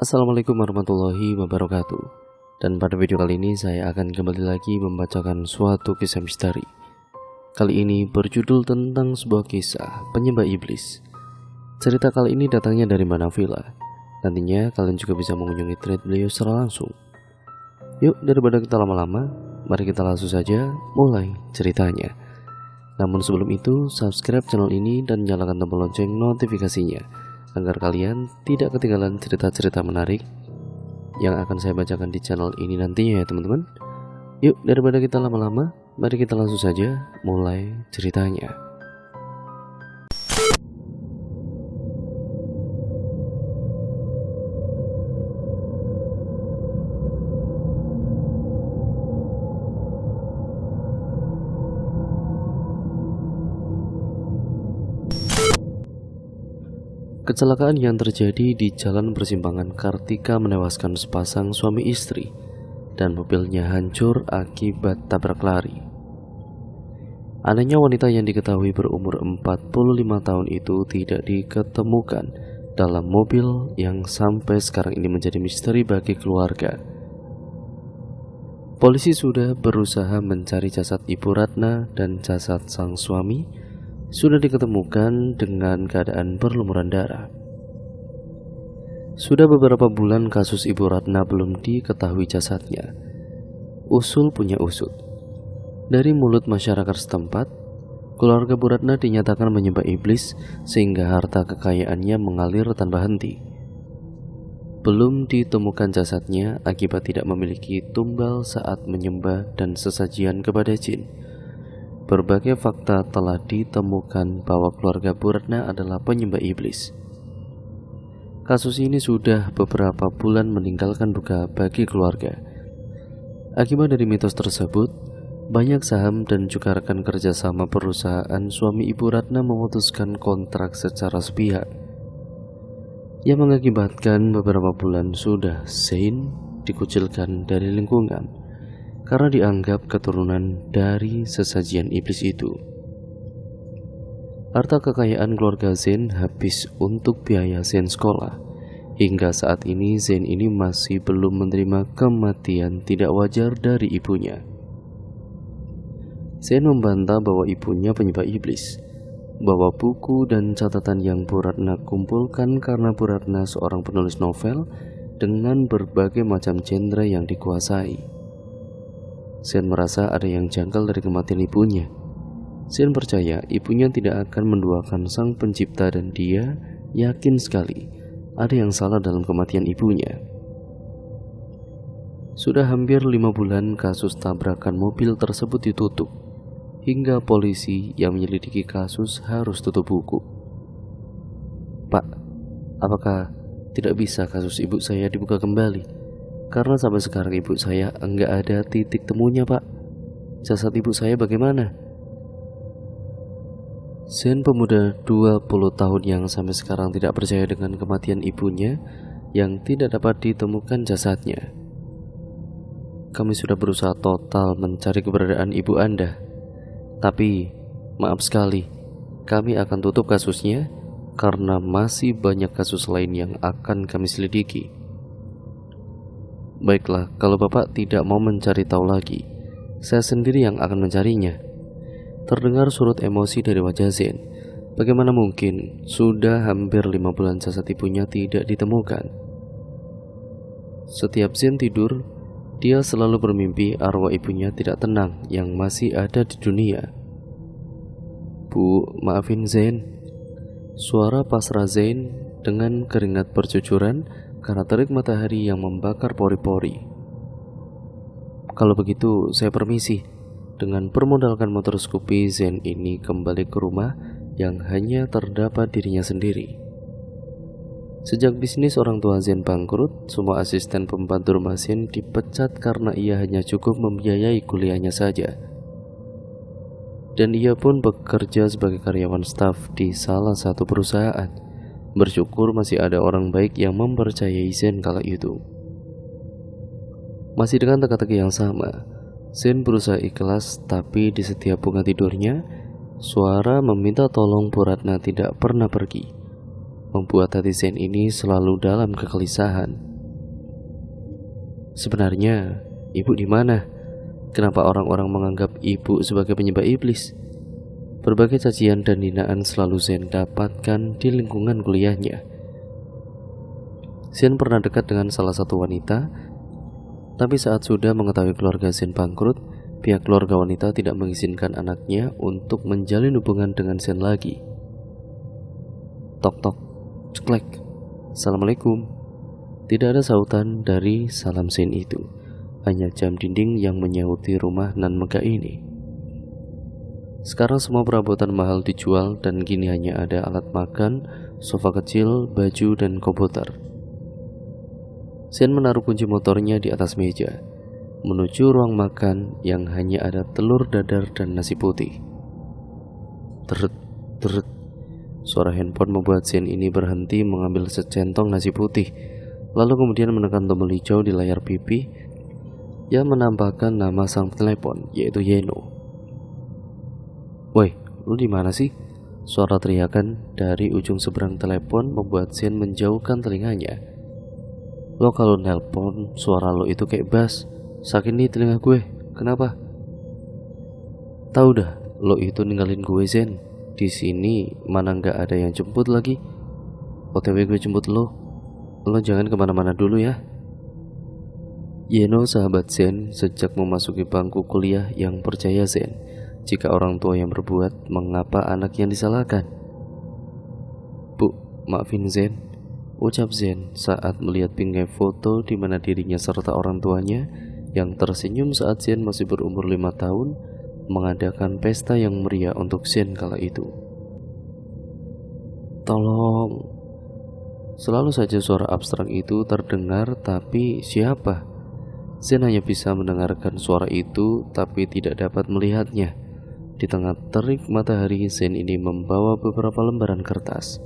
Assalamualaikum warahmatullahi wabarakatuh. Dan pada video kali ini saya akan kembali lagi membacakan suatu kisah misteri. Kali ini berjudul tentang sebuah kisah penyembah iblis. Cerita kali ini datangnya dari Manavila. Nantinya kalian juga bisa mengunjungi thread beliau secara langsung. Yuk, daripada kita lama-lama, mari kita langsung saja mulai ceritanya. Namun sebelum itu, subscribe channel ini dan nyalakan tombol lonceng notifikasinya agar kalian tidak ketinggalan cerita-cerita menarik yang akan saya bacakan di channel ini nantinya ya teman-teman. Yuk, daripada kita lama-lama, mari kita langsung saja mulai ceritanya. Kecelakaan yang terjadi di jalan persimpangan Kartika menewaskan sepasang suami istri dan mobilnya hancur akibat tabrak lari. Anehnya wanita yang diketahui berumur 45 tahun itu tidak diketemukan dalam mobil yang sampai sekarang ini menjadi misteri bagi keluarga. Polisi sudah berusaha mencari jasad Ibu Ratna dan jasad sang suami sudah diketemukan dengan keadaan berlumuran darah. Sudah beberapa bulan kasus Ibu Ratna belum diketahui jasadnya. Usul punya usut. Dari mulut masyarakat setempat, keluarga Bu Ratna dinyatakan menyembah iblis sehingga harta kekayaannya mengalir tanpa henti. Belum ditemukan jasadnya akibat tidak memiliki tumbal saat menyembah dan sesajian kepada jin. Berbagai fakta telah ditemukan bahwa keluarga Bu Ratna adalah penyembah iblis. Kasus ini sudah beberapa bulan meninggalkan duka bagi keluarga. Akibat dari mitos tersebut, banyak saham dan juga rekan kerjasama perusahaan suami Ibu Ratna memutuskan kontrak secara sepihak, yang mengakibatkan beberapa bulan sudah Zain dikucilkan dari lingkungan karena dianggap keturunan dari sesajian iblis itu. Harta kekayaan keluarga Zain habis untuk biaya Zain sekolah. Hingga saat ini Zain ini masih belum menerima kematian tidak wajar dari ibunya. Zain membantah bahwa ibunya penyembah iblis, bahwa buku dan catatan yang Bu Ratna kumpulkan karena Bu Ratna seorang penulis novel dengan berbagai macam genre yang dikuasai. Zain merasa ada yang janggal dari kematian ibunya. Zain percaya ibunya tidak akan menduakan sang pencipta dan dia yakin sekali ada yang salah dalam kematian ibunya. Sudah hampir 5 bulan kasus tabrakan mobil tersebut ditutup, hingga polisi yang menyelidiki kasus harus tutup buku. Pak, apakah tidak bisa kasus ibu saya dibuka kembali? Karena sampai sekarang ibu saya enggak ada titik temunya, Pak. Jasad ibu saya bagaimana? Zain, pemuda 20 tahun yang sampai sekarang tidak percaya dengan kematian ibunya yang tidak dapat ditemukan jasadnya. Kami sudah berusaha total mencari keberadaan ibu Anda. Tapi, maaf sekali, kami akan tutup kasusnya karena masih banyak kasus lain yang akan kami selidiki. Baiklah, kalau Bapak tidak mau mencari tahu lagi, saya sendiri yang akan mencarinya. Terdengar surut emosi dari wajah Zain. Bagaimana mungkin sudah hampir 5 bulan jasad ibunya tidak ditemukan? Setiap Zain tidur, dia selalu bermimpi arwah ibunya tidak tenang yang masih ada di dunia. Bu, maafin Zain. Suara pasrah Zain dengan keringat bercucuran karena terik matahari yang membakar pori-pori. Kalau begitu, saya permisi. Dengan bermodalkan motor Scoopy, Zain ini kembali ke rumah yang hanya terdapat dirinya sendiri. Sejak bisnis orang tua Zain bangkrut, semua asisten pembantu rumah Zain dipecat karena ia hanya cukup membiayai kuliahnya saja. Dan ia pun bekerja sebagai karyawan staf di salah satu perusahaan. Bersyukur masih ada orang baik yang mempercayai Zain kala itu. Masih dengan teka-teki yang sama, Zain berusaha ikhlas, tapi di setiap bunga tidurnya, suara meminta tolong Bu Ratna tidak pernah pergi, membuat hati Zain ini selalu dalam kegelisahan. Sebenarnya, ibu di mana? Kenapa orang-orang menganggap ibu sebagai penyembah iblis? Berbagai cacian dan hinaan selalu Zen dapatkan di lingkungan kuliahnya. Zen pernah dekat dengan salah satu wanita, tapi saat sudah mengetahui keluarga Zen bangkrut, pihak keluarga wanita tidak mengizinkan anaknya untuk menjalin hubungan dengan Zen lagi. Tok tok, ceklek. Assalamualaikum. Tidak ada sautan dari salam Zen itu, hanya jam dinding yang menyauti rumah nan megah ini. Sekarang semua perabotan mahal dijual dan kini hanya ada alat makan, sofa kecil, baju, dan komputer. Zen menaruh kunci motornya di atas meja, menuju ruang makan yang hanya ada telur dadar dan nasi putih. Teret, teret. Suara handphone membuat Zen ini berhenti mengambil secentong nasi putih, lalu kemudian menekan tombol hijau di layar pipi yang menampakkan nama sang telepon, yaitu Yeno. "Woi, lu di mana sih?" Suara teriakan dari ujung seberang telepon membuat Zen menjauhkan telinganya. "Lo kalau nelpon, suara lo itu kayak bass. Sakit nih telinga gue. Kenapa?" "Tahu dah, lo itu ninggalin gue, Zen. Di sini mana nggak ada yang jemput lagi. OTW gue jemput lo. Lo jangan kemana-mana dulu ya." Yeno sahabat Zen sejak memasuki bangku kuliah yang percaya Zen, jika orang tua yang berbuat, mengapa anak yang disalahkan? "Bu, maafin Zen," ucap Zen saat melihat bingkai foto di mana dirinya serta orang tuanya yang tersenyum saat Zen masih berumur 5 tahun mengadakan pesta yang meriah untuk Zen kala itu. "Tolong." Selalu saja suara abstrak itu terdengar, tapi siapa? Zen hanya bisa mendengarkan suara itu, tapi tidak dapat melihatnya. Di tengah terik matahari, Zen ini membawa beberapa lembaran kertas.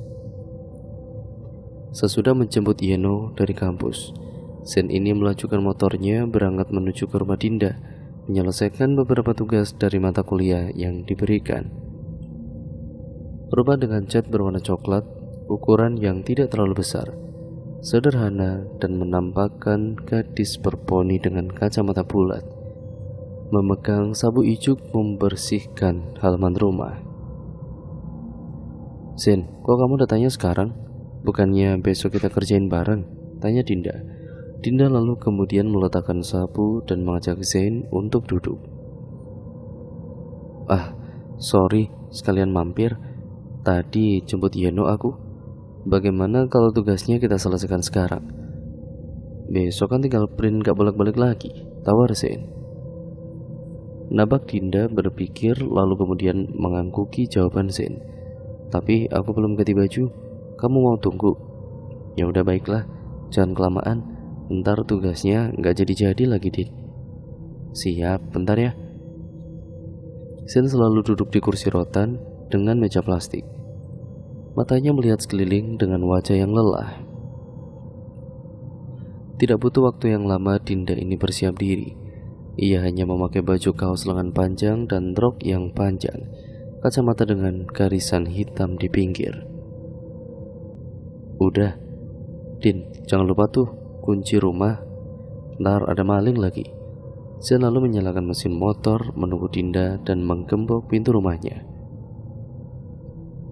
Sesudah menjemput Yeno dari kampus, Zen ini melajukan motornya berangkat menuju ke rumah Dinda, menyelesaikan beberapa tugas dari mata kuliah yang diberikan. Rumah dengan cat berwarna coklat, ukuran yang tidak terlalu besar, sederhana, dan menampakkan gadis berponi dengan kacamata bulat memegang sabu ijuk membersihkan halaman rumah. "Zen, kok kamu datangnya sekarang? Bukannya besok kita kerjain bareng?" tanya Dinda. Dinda lalu kemudian meletakkan sabu dan mengajak Zen untuk duduk. "Ah, sorry, sekalian mampir. Tadi jemput Yeno aku. Bagaimana kalau tugasnya kita selesaikan sekarang? Besok kan tinggal print, gak bolak-balik lagi," tawar Zen. Nabak Dinda berpikir lalu kemudian mengangguki jawaban Zen. "Tapi aku belum ganti baju. Kamu mau tunggu?" "Ya udah baiklah, jangan kelamaan. Ntar tugasnya gak jadi-jadi lagi, Din." "Siap, bentar ya." Zen selalu duduk di kursi rotan dengan meja plastik. Matanya melihat sekeliling dengan wajah yang lelah. Tidak butuh waktu yang lama Dinda ini bersiap diri. Ia hanya memakai baju kaos lengan panjang dan rok yang panjang, kacamata dengan garisan hitam di pinggir. "Udah, Din, jangan lupa tuh kunci rumah. Ntar ada maling lagi." Zen lalu menyalakan mesin motor, menunggu Dinda dan menggembok pintu rumahnya.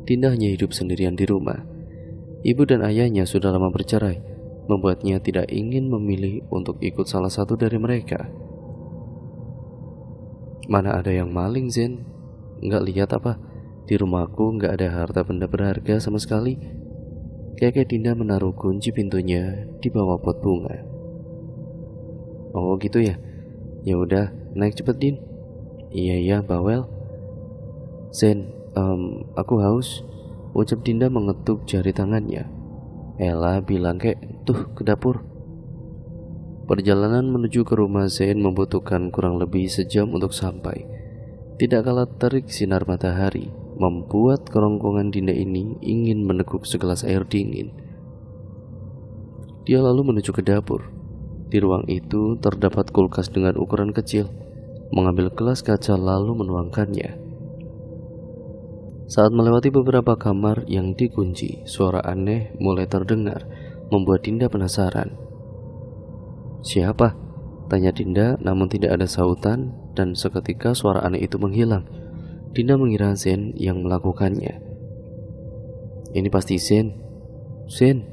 Dinda hanya hidup sendirian di rumah. Ibu dan ayahnya sudah lama bercerai, membuatnya tidak ingin memilih untuk ikut salah satu dari mereka. "Mana ada yang maling, Zen? Nggak lihat apa? Di rumahku nggak ada harta benda berharga sama sekali." Kakek Dinda menaruh kunci pintunya di bawah pot bunga. "Oh gitu ya? Ya udah, naik cepet, Din." Iya, bawel." "Zen, aku haus," ucap Dinda mengetuk jari tangannya. "Ella bilang kek, tuh ke dapur." Perjalanan menuju ke rumah Zen membutuhkan kurang lebih sejam untuk sampai. Tidak kalah terik sinar matahari membuat kerongkongan Dinda ini ingin meneguk segelas air dingin. Dia lalu menuju ke dapur. Di ruang itu terdapat kulkas dengan ukuran kecil. Mengambil gelas kaca lalu menuangkannya. Saat melewati beberapa kamar yang dikunci, suara aneh mulai terdengar, membuat Dinda penasaran. "Siapa?" Tanya Dinda, namun tidak ada sautan, dan seketika suara aneh itu menghilang. Dinda mengira Zen yang melakukannya. Ini pasti Zen. Zen,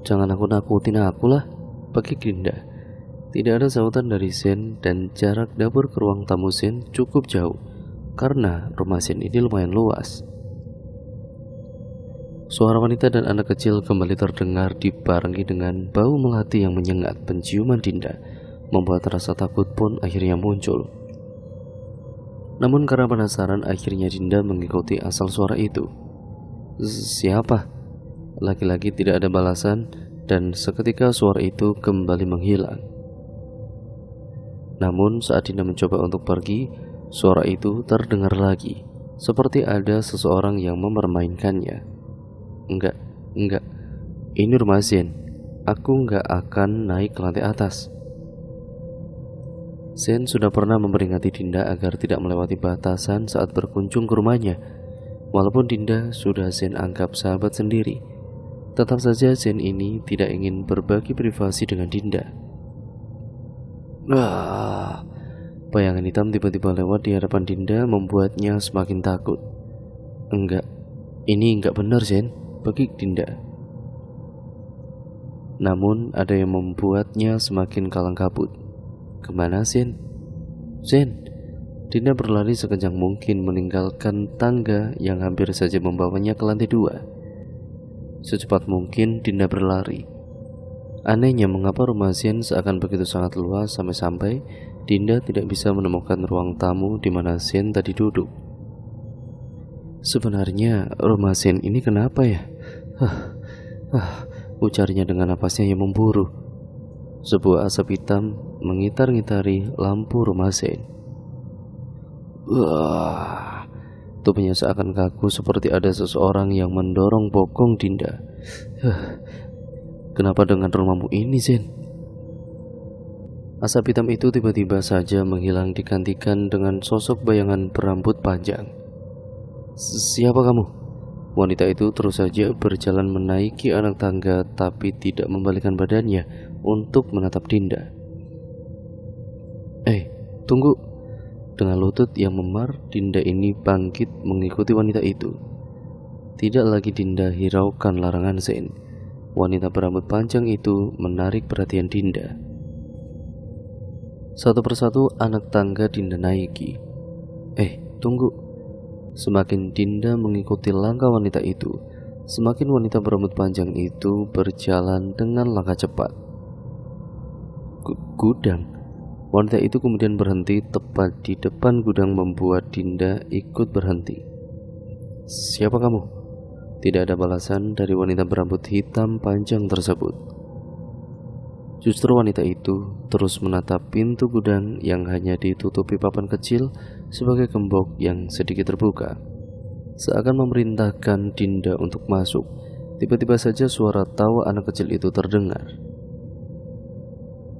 jangan nakutin aku lah, pakai Dinda. Tidak ada sautan dari Zen dan jarak dapur ke ruang tamu Zen cukup jauh karena rumah Zen ini lumayan luas. Suara wanita dan anak kecil kembali terdengar dibarengi dengan bau melati yang menyengat. Penciuman Dinda membuat rasa takut pun akhirnya muncul. Namun karena penasaran, akhirnya Dinda mengikuti asal suara itu. Siapa? Laki-laki tidak ada balasan dan seketika suara itu kembali menghilang. Namun saat Dinda mencoba untuk pergi, suara itu terdengar lagi, seperti ada seseorang yang mempermainkannya. Enggak, ini rumah Zen. Aku enggak akan naik ke lantai atas. Zen sudah pernah memperingatkan Dinda agar tidak melewati batasan saat berkunjung ke rumahnya. Walaupun Dinda sudah Zen anggap sahabat sendiri, tetap saja Zen ini tidak ingin berbagi privasi dengan Dinda. Bayangan hitam tiba-tiba lewat di hadapan Dinda membuatnya semakin takut. Ini enggak benar Zen, bagi Dinda. Namun ada yang membuatnya semakin kalang kabut. Kemana Zen? Zen. Dinda berlari sekencang mungkin meninggalkan tangga yang hampir saja membawanya ke lantai 2. Secepat mungkin Dinda berlari. Anehnya mengapa rumah Zen seakan begitu sangat luas sampai-sampai Dinda tidak bisa menemukan ruang tamu di mana Zen tadi duduk. Sebenarnya rumah Zen ini kenapa ya? Ujarnya dengan napasnya yang memburu. Sebuah asap hitam mengitar-ngitari lampu rumah Zen. Tubuhnya seakan kaku seperti ada seseorang yang mendorong bokong Dinda. Kenapa dengan rumahmu ini Zen? Asap hitam itu tiba-tiba saja menghilang digantikan dengan sosok bayangan berambut panjang. Siapa kamu? Wanita itu terus saja berjalan menaiki anak tangga tapi tidak membalikkan badannya untuk menatap Dinda. Tunggu. Dengan lutut yang memar, Dinda ini bangkit mengikuti wanita itu. Tidak lagi Dinda hiraukan larangan Zen. Wanita berambut panjang itu menarik perhatian Dinda. Satu persatu anak tangga Dinda naiki. Tunggu. Semakin Dinda mengikuti langkah wanita itu, semakin wanita berambut panjang itu berjalan dengan langkah cepat. Gudang. Wanita itu kemudian berhenti tepat di depan gudang membuat Dinda ikut berhenti. Siapa kamu? Tidak ada balasan dari wanita berambut hitam panjang tersebut. Justru wanita itu terus menatap pintu gudang yang hanya ditutupi papan kecil sebagai gembok yang sedikit terbuka. Seakan memerintahkan Dinda untuk masuk. Tiba-tiba saja suara tawa anak kecil itu terdengar.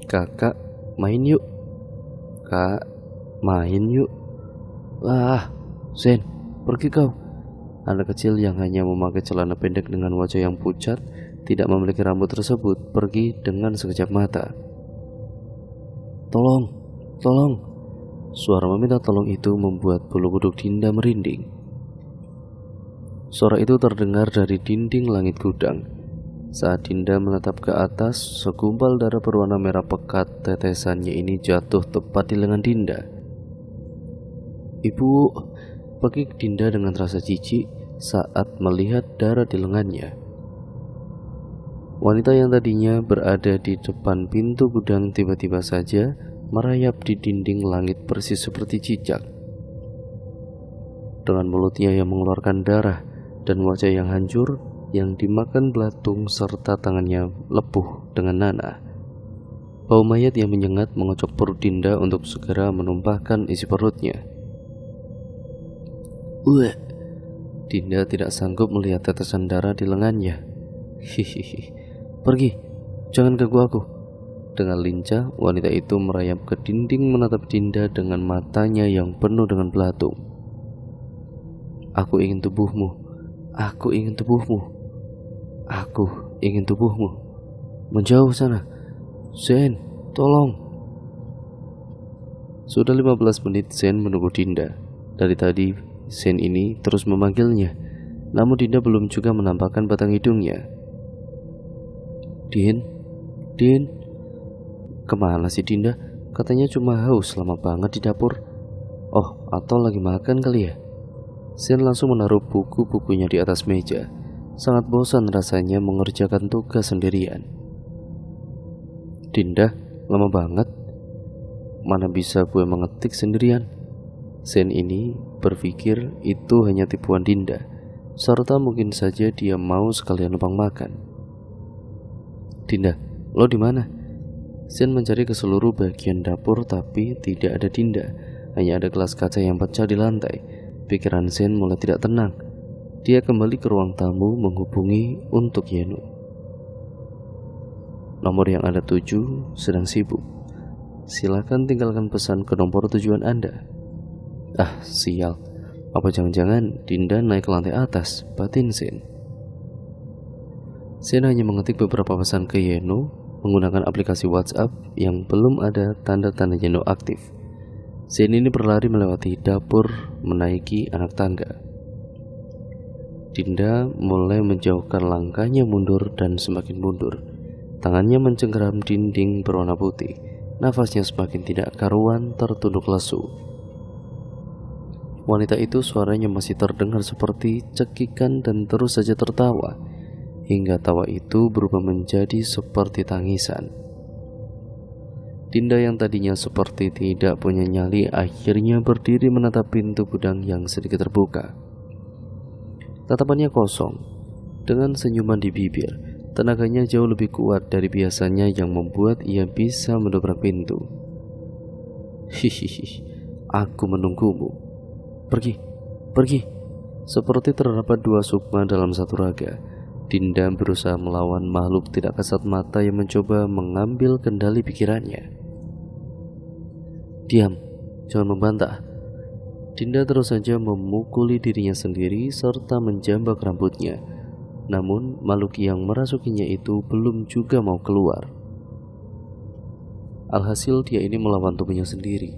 Kakak, main yuk. Kak, main yuk. Zen, pergi kau. Anak kecil yang hanya memakai celana pendek dengan wajah yang pucat, tidak memiliki rambut tersebut, pergi dengan sekejap mata. Tolong. Suara meminta tolong itu membuat bulu kuduk Dinda merinding. Suara itu terdengar dari dinding langit gudang. Saat Dinda menatap ke atas, segumpal darah berwarna merah pekat tetesannya ini jatuh tepat di lengan Dinda. Ibu, pergi Dinda dengan rasa jijik saat melihat darah di lengannya. Wanita yang tadinya berada di depan pintu gudang tiba-tiba saja merayap di dinding langit persis seperti cicak. Dengan mulutnya yang mengeluarkan darah dan wajah yang hancur, yang dimakan belatung serta tangannya lepuh dengan nanah. Bau mayat yang menyengat mengocok perut Dinda untuk segera menumpahkan isi perutnya. Dinda tidak sanggup melihat tetesan darah di lengannya. Pergi, jangan ganggu aku. Dengan lincah, wanita itu merayap ke dinding menatap Dinda dengan matanya yang penuh dengan belatung. Aku ingin tubuhmu. Menjauh sana. Zen, tolong. Sudah 15 menit Sen menunggu Dinda. Dari tadi Sen ini terus memanggilnya, namun Dinda belum juga menampakkan batang hidungnya. Din, Din, kemana sih Dinda? Katanya cuma haus, lama banget di dapur. Oh, atau lagi makan kali ya? Sen langsung menaruh buku-bukunya di atas meja. Sangat bosan rasanya mengerjakan tugas sendirian. Dinda, lama banget. Mana bisa gue mengetik sendirian? Sen ini berpikir itu hanya tipuan Dinda, serta mungkin saja dia mau sekalian numpang makan. Dinda, lo di mana? Sen mencari ke seluruh bagian dapur tapi tidak ada Dinda. Hanya ada gelas kaca yang pecah di lantai. Pikiran Sen mulai tidak tenang. Dia kembali ke ruang tamu menghubungi untuk Yenu. Nomor yang ada 7 sedang sibuk. Silakan tinggalkan pesan ke nomor tujuan Anda. Ah, sial. Apa jangan-jangan Dinda naik ke lantai atas, batin Sen. Sen hanya mengetik beberapa pesan ke Yenu menggunakan aplikasi WhatsApp yang belum ada tanda-tanda Yenu aktif. Sen ini berlari melewati dapur, menaiki anak tangga. Dinda mulai menjauhkan langkahnya mundur dan semakin mundur. Tangannya mencengkeram dinding berwarna putih. Nafasnya semakin tidak karuan, tertunduk lesu. Wanita itu suaranya masih terdengar seperti cekikan dan terus saja tertawa, hingga tawa itu berubah menjadi seperti tangisan. Dinda yang tadinya seperti tidak punya nyali akhirnya berdiri menatap pintu gudang yang sedikit terbuka. Tatapannya kosong, dengan senyuman di bibir. Tenaganya jauh lebih kuat dari biasanya yang membuat ia bisa mendobrak pintu. Hihihi, aku menunggumu. Pergi, pergi. Seperti terdapat dua sukma dalam satu raga, Dinda berusaha melawan makhluk tidak kasat mata yang mencoba mengambil kendali pikirannya. Diam, jangan membantah. Dinda terus saja memukuli dirinya sendiri serta menjambak rambutnya. Namun makhluk yang merasukinya itu belum juga mau keluar. Alhasil dia ini melawan tubuhnya sendiri.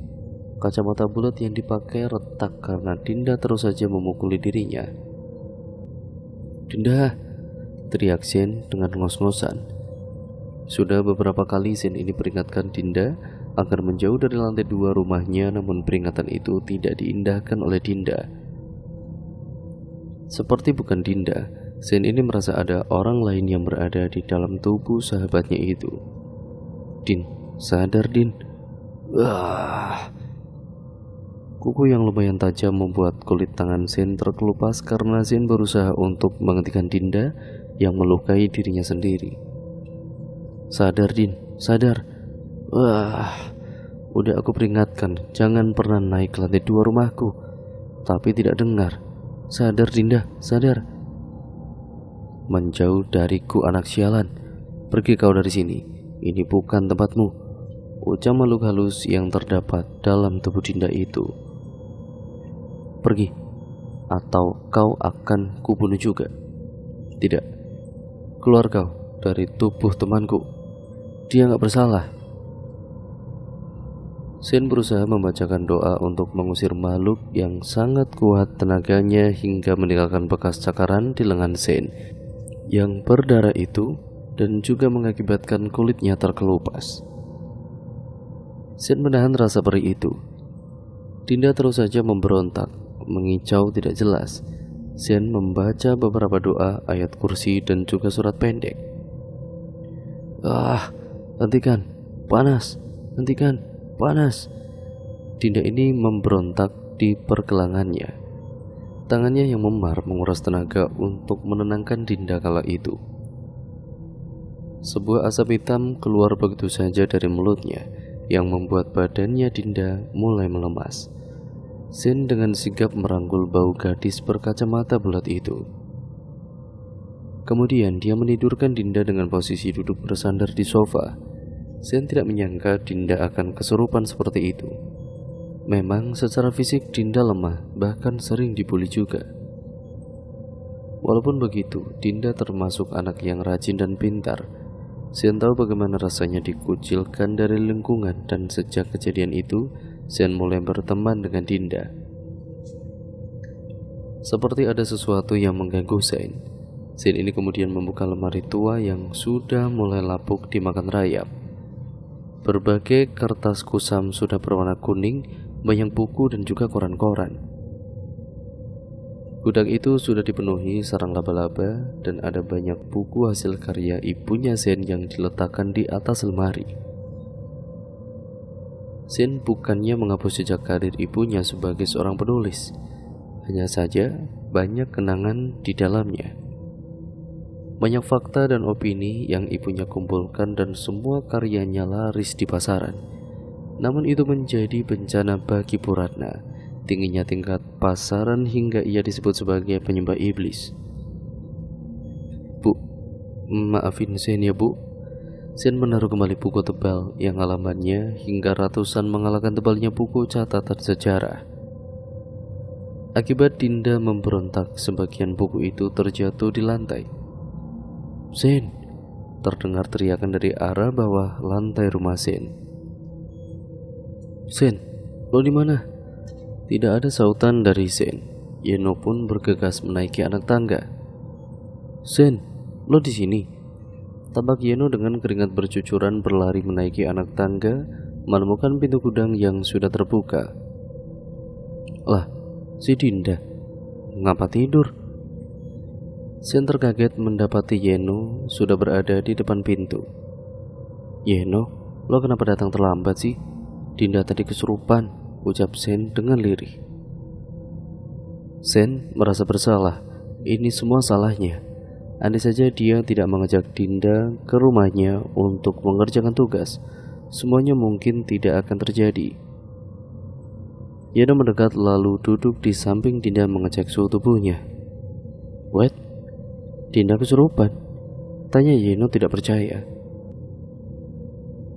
Kacamata bulat yang dipakai retak karena Dinda terus saja memukuli dirinya. Dinda, teriak Sen dengan ngos-ngosan. Sudah beberapa kali Sen ini peringatkan Dinda agar menjauh dari lantai 2 rumahnya, namun peringatan itu tidak diindahkan oleh Dinda. Seperti bukan Dinda, Sen ini merasa ada orang lain yang berada di dalam tubuh sahabatnya itu. Din, sadar Din. Kuku yang lumayan tajam membuat kulit tangan Sen terkelupas karena Sen berusaha untuk menghentikan Dinda yang melukai dirinya sendiri. Sadar Din, sadar. Udah aku peringatkan, jangan pernah naik ke lantai 2 rumahku, tapi tidak dengar. Sadar Dinda, sadar. Menjauh dariku anak sialan. Pergi kau dari sini. Ini bukan tempatmu, ucap makhluk halus yang terdapat dalam tubuh Dinda itu. Pergi, atau kau akan kubunuh juga. Tidak, keluar kau dari tubuh temanku. Dia gak bersalah. Sen berusaha membacakan doa untuk mengusir makhluk yang sangat kuat tenaganya hingga meninggalkan bekas cakaran di lengan Sen yang berdarah itu dan juga mengakibatkan kulitnya terkelupas. Sen menahan rasa perih itu. Dinda terus saja memberontak, mengicau tidak jelas. Sen membaca beberapa doa, ayat kursi dan juga surat pendek. Hentikan, panas, hentikan, panas. Dinda ini memberontak di pergelangannya. Tangannya yang memar menguras tenaga untuk menenangkan Dinda kala itu. Sebuah asap hitam keluar begitu saja dari mulutnya yang membuat badannya Dinda mulai melemas. Sen dengan sigap merangkul bau gadis berkacamata bulat itu. Kemudian dia menidurkan Dinda dengan posisi duduk bersandar di sofa. Sen tidak menyangka Dinda akan kesurupan seperti itu. Memang secara fisik Dinda lemah, bahkan sering dibuli juga. Walaupun begitu, Dinda termasuk anak yang rajin dan pintar. Sen tahu bagaimana rasanya dikucilkan dari lingkungan, dan sejak kejadian itu, Sen mulai berteman dengan Dinda. Seperti ada sesuatu yang mengganggu Sen. Sen ini kemudian membuka lemari tua yang sudah mulai lapuk dimakan rayap. Berbagai kertas kusam sudah berwarna kuning, banyak buku dan juga koran-koran. Gudang itu sudah dipenuhi sarang laba-laba dan ada banyak buku hasil karya ibunya Sen yang diletakkan di atas lemari. Sen bukannya menghapus jejak karir ibunya sebagai seorang penulis, hanya saja banyak kenangan di dalamnya. Banyak fakta dan opini yang ibunya kumpulkan dan semua karyanya laris di pasaran. Namun itu menjadi bencana bagi Bu Ratna. Tingginya tingkat pasaran hingga ia disebut sebagai penyembah iblis. Bu, maafin Sen ya Bu. Sen menaruh kembali buku tebal yang halamannya hingga ratusan mengalahkan tebalnya buku catatan sejarah. Akibat Dinda memberontak, sebagian buku itu terjatuh di lantai. Sen, terdengar teriakan dari arah bawah lantai rumah Sen. Sen, lo di mana? Tidak ada sautan dari Sen. Yeno pun bergegas menaiki anak tangga. Sen, lo di sini? Tampak Yeno dengan keringat bercucuran berlari menaiki anak tangga, menemukan pintu gudang yang sudah terbuka. Lah, si Dinda, ngapa tidur? Sen terkaget mendapati Yeno sudah berada di depan pintu. Yeno, lo kenapa datang terlambat sih? Dinda tadi kesurupan, ucap Sen dengan lirih. Sen merasa bersalah, ini semua salahnya. Andai saja dia tidak mengajak Dinda ke rumahnya untuk mengerjakan tugas, semuanya mungkin tidak akan terjadi. Yeno mendekat lalu duduk di samping Dinda mengecek suhu tubuhnya. What? Dinda kesurupan? Tanya Yeno tidak percaya.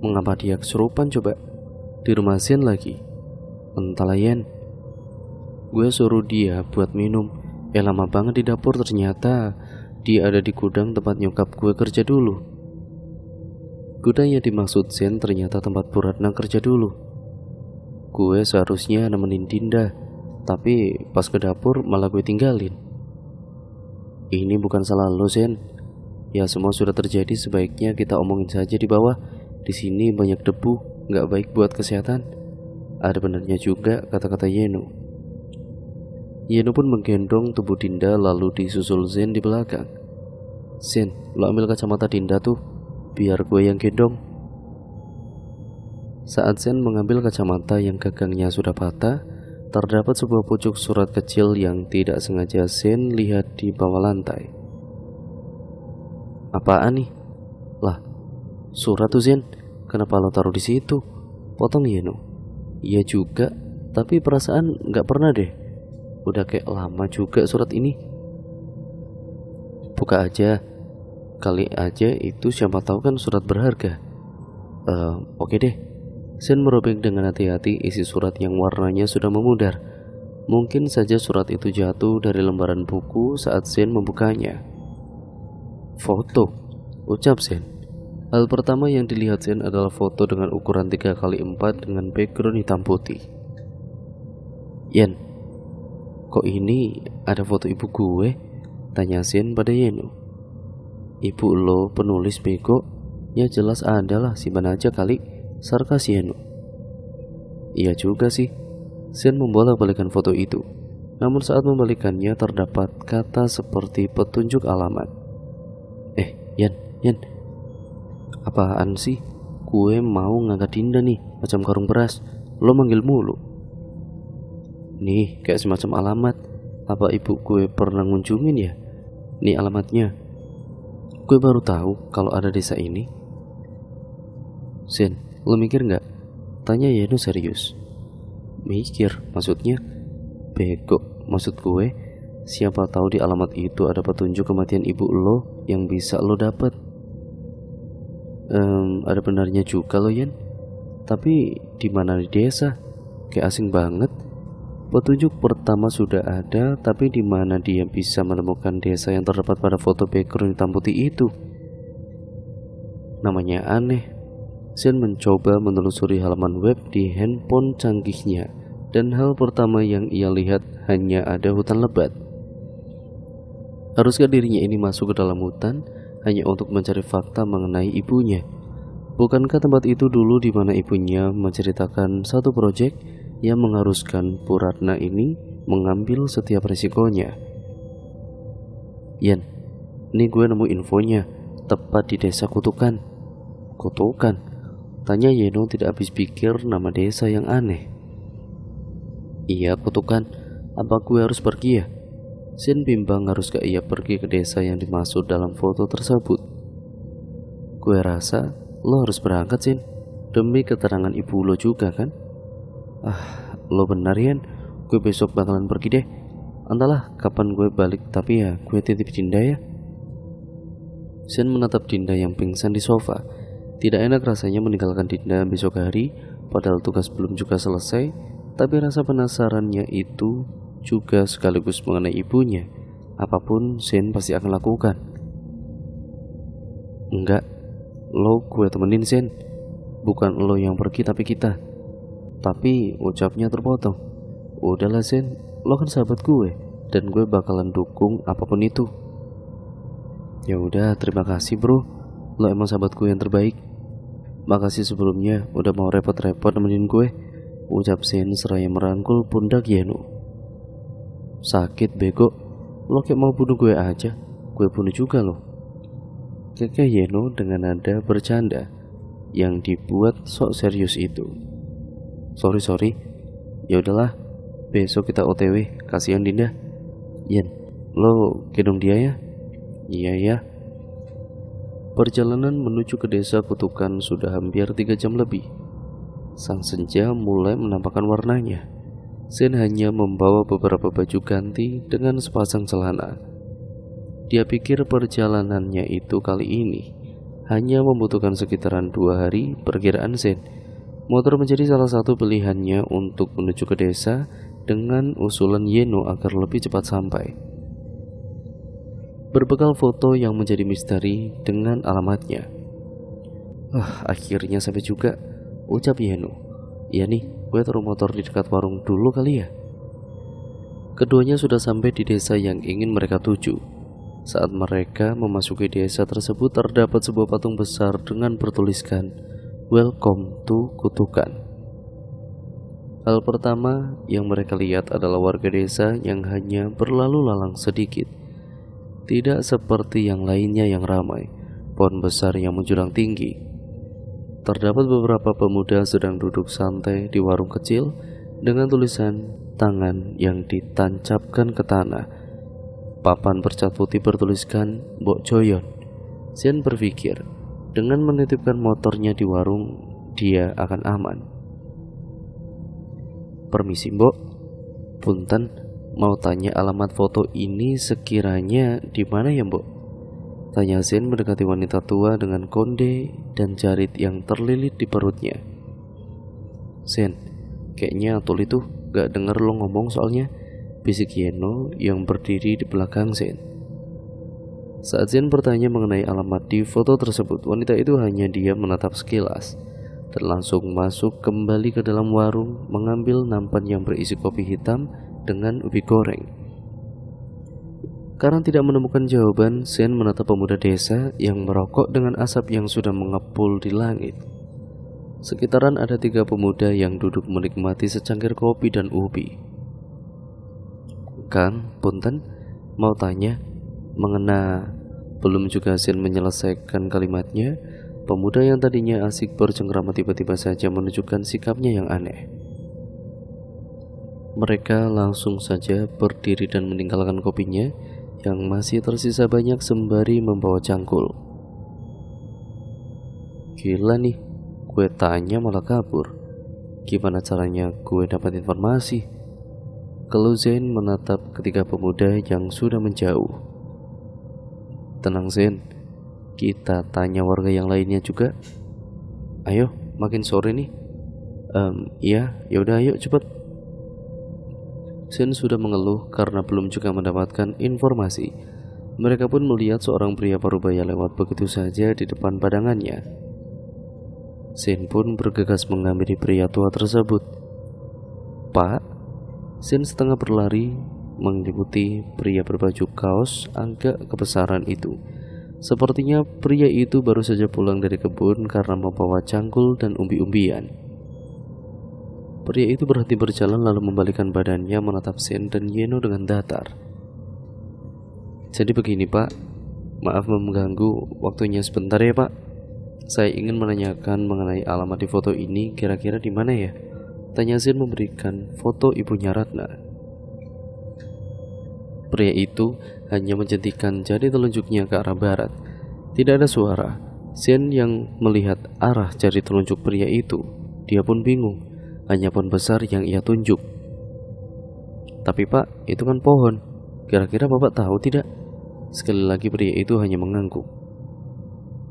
Mengapa dia kesurupan coba? Di rumah Sen lagi. Entahlah Yen. Gue suruh dia buat minum. Lama banget di dapur, ternyata dia ada di gudang tempat nyokap gue kerja dulu. Gudang yang dimaksud Sen ternyata tempat Bu Ratna kerja dulu. Gue seharusnya nemenin Dinda, tapi pas ke dapur malah gue tinggalin. Ini bukan salah lo Sen. Ya semua sudah terjadi, sebaiknya kita omongin saja di bawah. Di sini banyak debu, gak baik buat kesehatan. Ada benarnya juga kata-kata Yeno. Yeno pun menggendong tubuh Dinda lalu disusul Sen di belakang. Sen, lo ambil kacamata Dinda tuh, biar gue yang gendong. Saat Sen mengambil kacamata yang gagangnya sudah patah, terdapat sebuah pucuk surat kecil yang tidak sengaja Sen lihat di bawah lantai. Apaan nih? Lah, surat tuh Sen, kenapa lo taruh di situ? Potong Yeno. Iya juga, tapi perasaan gak pernah deh. Udah kayak lama juga surat ini. Buka aja, kali aja itu siapa tahu kan surat berharga. Oke deh. Sen merobek dengan hati-hati isi surat yang warnanya sudah memudar. Mungkin saja surat itu jatuh dari lembaran buku saat Sen membukanya. Foto, ucap Sen. Hal pertama yang dilihat Sen adalah foto dengan ukuran 3x4 dengan background hitam putih. Yen, kok ini ada foto ibu gue? Tanya Sen pada Yeno. Ibu lo penulis bego? Ya jelas ada lah, simpan aja kali, sarkas Yeno. Iya juga sih. Sen membolak-balikan foto itu. Namun saat membalikannya terdapat kata seperti petunjuk alamat. Yan, apaan sih? Gue mau ngangkat Dinda nih, macam karung beras. Lo manggil mulu. Nih, kayak semacam alamat. Apa ibu gue pernah ngunjungin ya? Nih alamatnya. Gue baru tahu kalau ada desa ini. Sen, lo mikir gak? Tanya Yeno serius. Mikir, maksudnya? Bego, maksud gue, siapa tahu di alamat itu ada petunjuk kematian ibu lo yang bisa lo dapet. Ada benarnya juga lo Yen. Tapi di mana di desa? Kayak asing banget. Petunjuk pertama sudah ada, tapi di mana dia bisa menemukan desa yang terdapat pada foto background hitam putih itu? Namanya aneh. Zen mencoba menelusuri halaman web di handphone canggihnya, dan hal pertama yang ia lihat hanya ada hutan lebat. Haruskah dirinya ini masuk ke dalam hutan hanya untuk mencari fakta mengenai ibunya? Bukankah tempat itu dulu di mana ibunya menceritakan satu proyek yang mengharuskan Bu Ratna ini mengambil setiap resikonya? Yan, ini gue nemu infonya, tepat di desa Kutukan. Kutukan? Tanya Yeno tidak habis pikir nama desa yang aneh. Iya, Kutukan. Apa gue harus pergi ya? Sin bimbang haruskah ia pergi ke desa yang dimaksud dalam foto tersebut. Gue rasa lo harus berangkat, Sin. Demi keterangan ibu lo juga kan? Lo benar, Yan. Gue besok bakalan pergi deh. Entahlah kapan gue balik, tapi ya gue titip Dinda ya. Sin menatap Dinda yang pingsan di sofa. Tidak enak rasanya meninggalkan Dinda besok hari, padahal tugas belum juga selesai. Tapi rasa penasarannya itu juga sekaligus mengenai ibunya. Apapun Sin pasti akan lakukan. Enggak, lo gue temenin, Sin. Bukan lo yang pergi tapi kita. Tapi ucapnya terpotong. Udahlah, Sin, lo kan sahabat gue, dan gue bakalan dukung apapun itu. Ya udah, terima kasih bro. Lo emang sahabat gue yang terbaik. Makasih sebelumnya udah mau repot-repot nemenin gue, ucap Sin seraya merangkul pundak Yeno. Sakit bego, lo kayak mau bunuh gue aja. Gue bunuh juga lo, kekeh Yeno dengan nada bercanda yang dibuat sok serius itu. Sorry. Ya udahlah, besok kita OTW. Kasihan Dinda. Yen, lo gendong dia ya. Iya ya. Perjalanan menuju ke desa Kutukan sudah hampir 3 jam lebih. Sang senja mulai menampakkan warnanya. Sen hanya membawa beberapa baju ganti dengan sepasang celana. Dia pikir perjalanannya itu kali ini hanya membutuhkan sekitaran 2 hari perkiraan Sen. Motor menjadi salah satu pilihannya untuk menuju ke desa dengan usulan Yeno agar lebih cepat sampai. Berbekal foto yang menjadi misteri dengan alamatnya. Akhirnya sampai juga, ucap Yeno. Iya nih, gue taruh motor di dekat warung dulu kali ya. Keduanya sudah sampai di desa yang ingin mereka tuju. Saat mereka memasuki desa tersebut, terdapat sebuah patung besar dengan bertuliskan Welcome to Kutukan. Hal pertama yang mereka lihat adalah warga desa yang hanya berlalu lalang sedikit. Tidak seperti yang lainnya yang ramai, pohon besar yang menjulang tinggi. Terdapat beberapa pemuda sedang duduk santai di warung kecil dengan tulisan tangan yang ditancapkan ke tanah. Papan bercat putih bertuliskan Mbok Joyon. Sen berpikir, dengan menitipkan motornya di warung, dia akan aman. Permisi Mbok, punten, mau tanya alamat foto ini sekiranya di mana ya Mbok? Tanya Sen mendekati wanita tua dengan konde dan jarit yang terlilit di perutnya. Sen, kayaknya Atul itu gak denger lo ngomong soalnya, bisik Yeno yang berdiri di belakang Sen. Saat Zen bertanya mengenai alamat di foto tersebut, wanita itu hanya diam menatap sekilas dan langsung masuk kembali ke dalam warung mengambil nampan yang berisi kopi hitam dengan ubi goreng. Karena tidak menemukan jawaban, Zen menatap pemuda desa yang merokok dengan asap yang sudah mengepul di langit. Sekitaran ada 3 pemuda yang duduk menikmati secangkir kopi dan ubi. Kang, punten, mau tanya mengena. Belum juga Zen menyelesaikan kalimatnya, pemuda yang tadinya asik bercengkrama tiba-tiba saja menunjukkan sikapnya yang aneh. Mereka langsung saja berdiri dan meninggalkan kopinya yang masih tersisa banyak sembari membawa cangkul. Gila nih, gue tanya malah kabur. Gimana caranya gue dapat informasi? Keluh Zen menatap ketiga pemuda yang sudah menjauh. Tenang Zen, kita tanya warga yang lainnya juga. Ayo, makin sore nih. Iya, yaudah ayo cepet. Zen sudah mengeluh karena belum juga mendapatkan informasi. Mereka pun melihat seorang pria parubaya lewat begitu saja di depan padangannya. Sin pun bergegas menghampiri pria tua tersebut. "Pak." Sin setengah berlari mengikuti pria berbaju kaos agak kebesaran itu. Sepertinya pria itu baru saja pulang dari kebun karena membawa cangkul dan umbi-umbian. Pria itu berhenti berjalan lalu membalikkan badannya menatap Sin dan Yeno dengan datar. "Jadi begini Pak, maaf mengganggu waktunya sebentar ya Pak. Saya ingin menanyakan mengenai alamat di foto ini, kira-kira di mana ya?" tanya Sin memberikan foto ibunya Ratna. Pria itu hanya menjentikan jari telunjuknya ke arah barat. Tidak ada suara. Sin yang melihat arah jari telunjuk pria itu, dia pun bingung. Hanya pohon besar yang ia tunjuk. "Tapi Pak, itu kan pohon. Kira-kira Bapak tahu tidak?" Sekali lagi pria itu hanya mengangguk.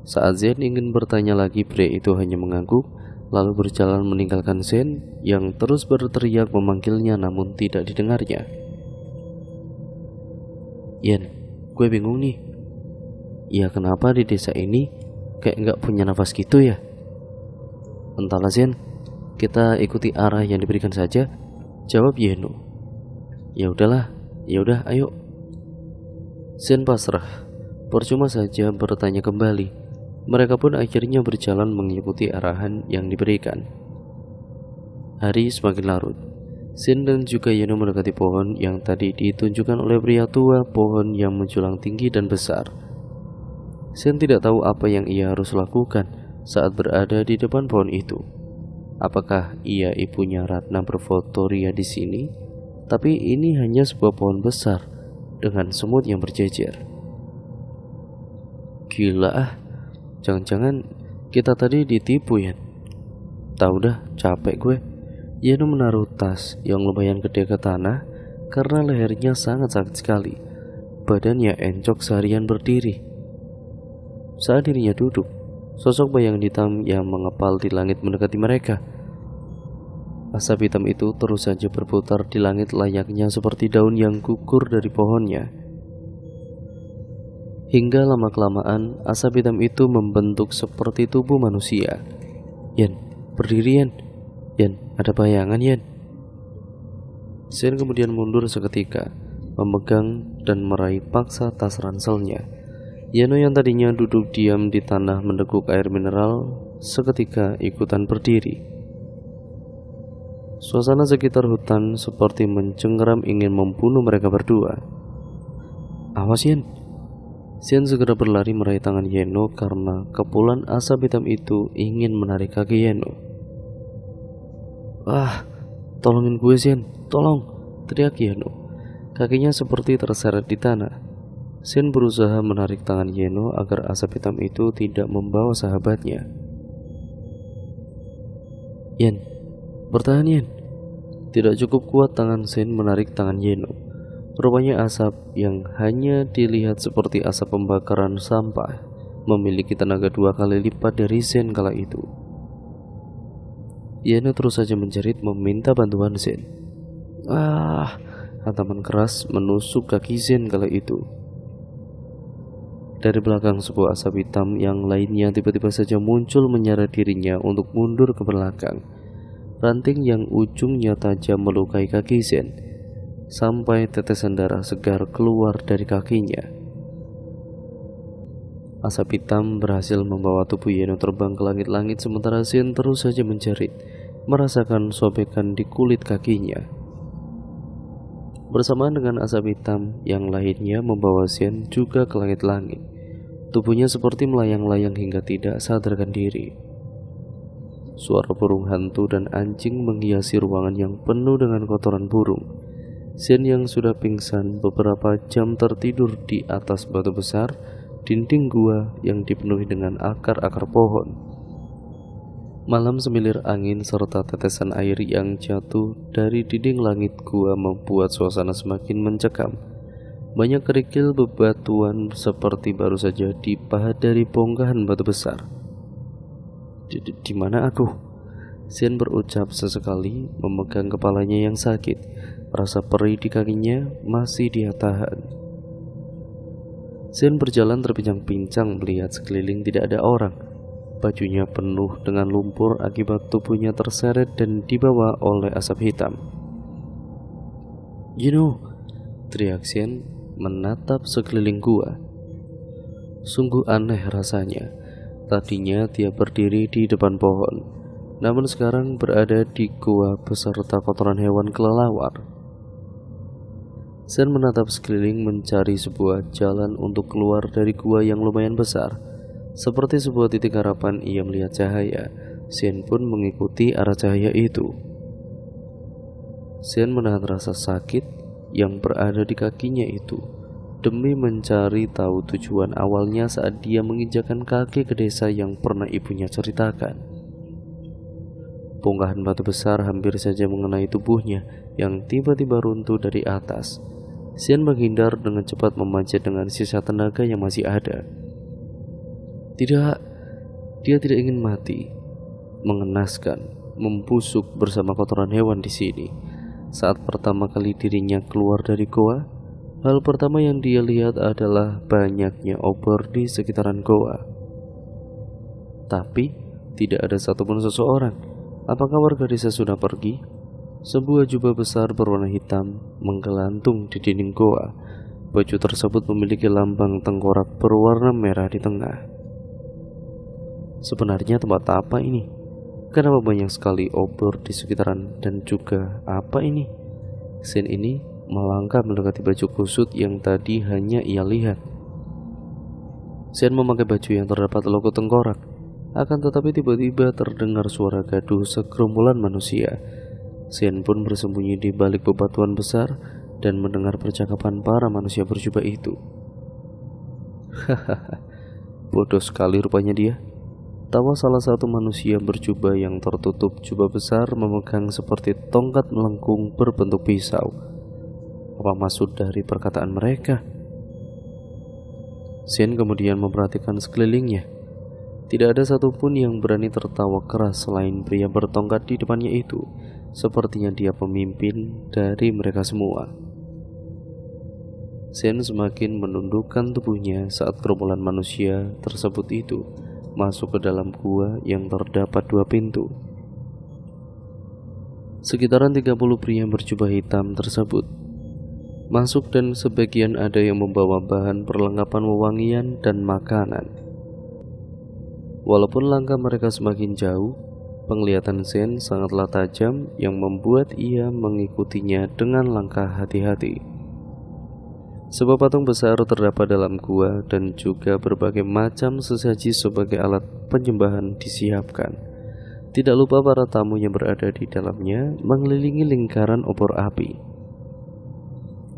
Saat Zen ingin bertanya lagi, pria itu hanya mengangguk, lalu berjalan meninggalkan Zen yang terus berteriak memanggilnya namun tidak didengarnya. "Yen, gue bingung nih. Ya kenapa di desa ini kayak nggak punya nafas gitu ya?" "Entahlah Zen, kita ikuti arah yang diberikan saja," jawab Yeno. "Ya udahlah, ya udah, ayo." Zen pasrah, percuma saja bertanya kembali. Mereka pun akhirnya berjalan mengikuti arahan yang diberikan. Hari semakin larut. Zen dan juga Yeno mendekati pohon yang tadi ditunjukkan oleh pria tua, pohon yang menjulang tinggi dan besar. Zen tidak tahu apa yang ia harus lakukan saat berada di depan pohon itu. Apakah ia ibunya Ratna berfoto ria di sini? Tapi ini hanya sebuah pohon besar dengan semut yang berjejer. "Gila ah, jangan-jangan kita tadi ditipu ya." "Tahu dah, capek gue." Yeno menaruh tas yang lumayan gede ke tanah karena lehernya sangat sakit sekali. Badannya encok seharian berdiri. Saat dirinya duduk, sosok bayangan hitam yang mengepal di langit mendekati mereka. Asap hitam itu terus saja berputar di langit layaknya seperti daun yang gugur dari pohonnya. Hingga lama-kelamaan asap hitam itu membentuk seperti tubuh manusia. "Yen, berdiri Yen. Yen, ada bayangan Yen." Sen kemudian mundur seketika, memegang dan meraih paksa tas ranselnya. Yeno yang tadinya duduk diam di tanah mendekuk air mineral, seketika ikutan berdiri. Suasana sekitar hutan seperti mencengkeram ingin membunuh mereka berdua. "Awas Yen." Sen segera berlari meraih tangan Yeno karena kepulan asap hitam itu ingin menarik kaki Yeno. "Ah, tolongin gue Sen, tolong!" teriak Yeno. Kakinya seperti terseret di tanah. Sen berusaha menarik tangan Yeno agar asap hitam itu tidak membawa sahabatnya. "Yen, bertahan Yen." Tidak cukup kuat tangan Sen menarik tangan Yeno. Rupanya asap yang hanya dilihat seperti asap pembakaran sampah memiliki tenaga 2 kali lipat dari Sen kala itu. Yeno terus saja menjerit meminta bantuan Sen. "Ah!" hantaman keras menusuk kaki Sen kala itu. Dari belakang sebuah asap hitam yang lainnya tiba-tiba saja muncul menyeret dirinya untuk mundur ke belakang. Ranting yang ujungnya tajam melukai kaki Zen sampai tetesan darah segar keluar dari kakinya. Asap hitam berhasil membawa tubuh Yeno terbang ke langit-langit sementara Zen terus saja menjerit, merasakan sobekan di kulit kakinya. Bersamaan dengan asap hitam yang lainnya membawa Zen juga ke langit-langit. Tubuhnya seperti melayang-layang hingga tidak sadarkan diri. Suara burung hantu dan anjing menghiasi ruangan yang penuh dengan kotoran burung. Zen yang sudah pingsan beberapa jam tertidur di atas batu besar dinding gua yang dipenuhi dengan akar-akar pohon. Malam semilir angin serta tetesan air yang jatuh dari dinding langit gua membuat suasana semakin mencekam. Banyak kerikil bebatuan seperti baru saja dipahat dari bongkahan batu besar. Di mana aku?" Zen berucap sesekali memegang kepalanya yang sakit. Rasa perih di kakinya masih dia tahan. Zen berjalan terpincang-pincang melihat sekeliling tidak ada orang. Bajunya penuh dengan lumpur akibat tubuhnya terseret dan dibawa oleh asap hitam. Teriak Shen menatap sekeliling gua. Sungguh aneh rasanya. Tadinya dia berdiri di depan pohon, namun sekarang berada di gua beserta kotoran hewan kelelawar. Shen menatap sekeliling mencari sebuah jalan untuk keluar dari gua yang lumayan besar. Seperti sebuah titik harapan ia melihat cahaya. Shen pun mengikuti arah cahaya itu. Shen menahan rasa sakit yang berada di kakinya itu demi mencari tahu tujuan awalnya saat dia menginjakkan kaki ke desa yang pernah ibunya ceritakan. Bongkahan batu besar hampir saja mengenai tubuhnya yang tiba-tiba runtuh dari atas. Shen menghindar dengan cepat, memanjat dengan sisa tenaga yang masih ada. Tidak, dia tidak ingin mati. Mengenaskan, membusuk bersama kotoran hewan di sini. Saat pertama kali dirinya keluar dari goa, hal pertama yang dia lihat adalah banyaknya obor di sekitaran goa. Tapi tidak ada satupun seseorang. Apakah warga desa sudah pergi? Sebuah jubah besar berwarna hitam menggelantung di dinding goa. Baju tersebut memiliki lambang tengkorak berwarna merah di tengah. Sebenarnya tempat apa ini? Kenapa banyak sekali obor di sekitaran, dan juga apa ini? Shen ini melangkah mendekati baju kusut yang tadi hanya ia lihat. Shen memakai baju yang terdapat logo tengkorak. Akan tetapi tiba-tiba terdengar suara gaduh segerombolan manusia. Shen pun bersembunyi di balik bebatuan besar dan mendengar percakapan para manusia berjubah itu. Hahaha, bodoh sekali rupanya dia. Tawa salah satu manusia berjubah yang tertutup jubah besar memegang seperti tongkat melengkung berbentuk pisau. Apa maksud dari perkataan mereka? Shen kemudian memperhatikan sekelilingnya. Tidak ada satupun yang berani tertawa keras selain pria bertongkat di depannya itu. Sepertinya dia pemimpin dari mereka semua. Shen semakin menundukkan tubuhnya saat gerombolan manusia tersebut itu masuk ke dalam gua yang terdapat 2 pintu. Sekitaran 30 pria berjubah hitam tersebut masuk, dan sebagian ada yang membawa bahan perlengkapan wewangian dan makanan. Walaupun langkah mereka semakin jauh, penglihatan Shen sangatlah tajam yang membuat ia mengikutinya dengan langkah hati-hati. Sebuah patung besar terdapat dalam gua dan juga berbagai macam sesaji sebagai alat penyembahan disiapkan. Tidak lupa para tamu yang berada di dalamnya mengelilingi lingkaran obor api.